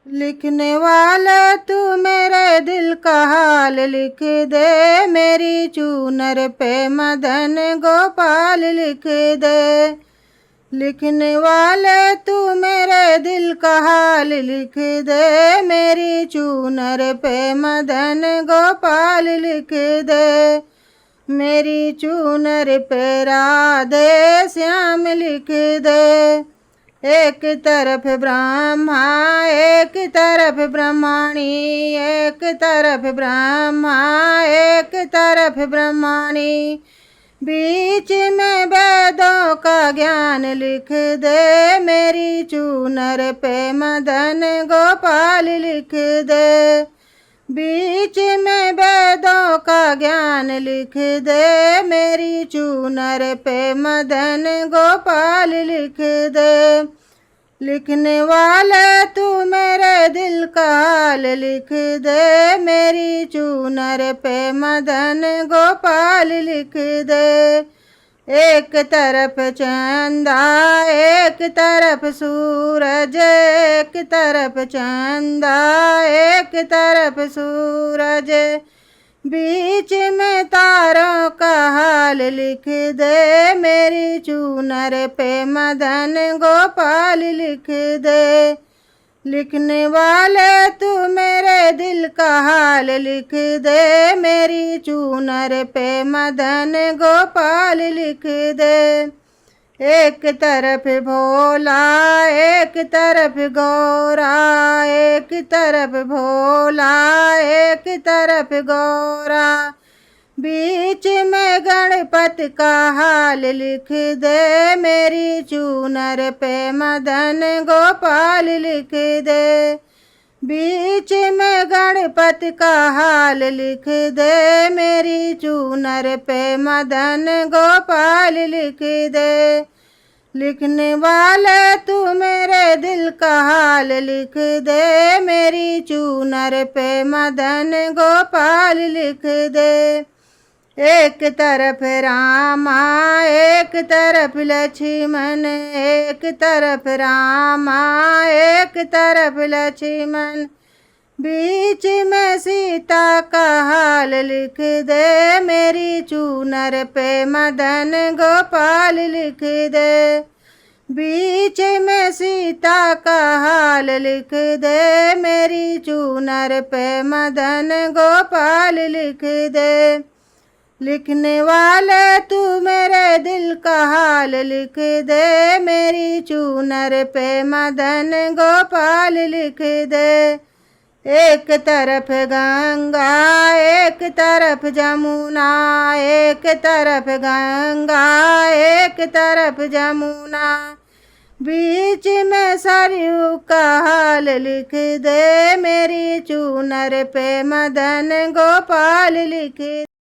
लिखने वाले तू मेरे दिल का हाल लिख दे, मेरी चूनर पे मदन गोपाल लिख दे। लिखने वाले तू मेरे दिल का हाल लिख दे, मेरी चूनर पे मदन गोपाल लिख दे। मेरी चूनर पे राधे श्याम लिख दे। एक तरफ ब्रह्मा एक तरफ ब्रह्मणी, एक तरफ ब्रह्मा एक तरफ ब्रह्मणी, बीच में वेदों का ज्ञान लिख दे, मेरी चूनर पे मदन गोपाल लिख दे। बीच में वेदों का ज्ञान लिख दे, मेरी चूनर पे मदन गोपाल लिख दे। लिखने वाले तू मेरे दिल का हाल लिख दे, मेरी चूनर पे मदन गोपाल लिख दे। एक तरफ चंदा एक तरफ सूरज, एक तरफ चंदा एक तरफ सूरज, बीच में तारों का हाल लिख दे, मेरी चूनर पे मदन गोपाल लिख दे। लिखने वाले तू मेरे दिल का हाल लिख दे, मेरी चूनर पे मदन गोपाल लिख दे। एक तरफ भोला एक तरफ गौरा, एक तरफ भोला एक तरफ गौरा, बीच में गणपति का हाल लिख दे, मेरी चूनर पे मदन गोपाल लिख दे। बीच में गणपति का हाल लिख दे, मेरी चूनर पे मदन गोपाल लिख दे। लिखने वाले तू मेरे दिल का हाल लिख दे, मेरी चूनर पे मदन गोपाल लिख दे। एक तरफ रामा एक तरफ लक्ष्मण, एक तरफ रामा एक तरफ लक्ष्मण, बीच में सीता का हाल लिख दे, मेरी चूनर पे मदन गोपाल लिख दे। बीच में सीता का हाल लिख दे, मेरी चूनर पे मदन गोपाल लिख दे। लिखने वाले तू मेरे दिल का हाल लिख दे, मेरी चूनर पे मदन गोपाल लिख दे। एक तरफ गंगा एक तरफ जमुना, एक तरफ गंगा एक तरफ जमुना, बीच में सरयू का हाल लिख दे, मेरी चूनर पे मदन गोपाल लिख दे।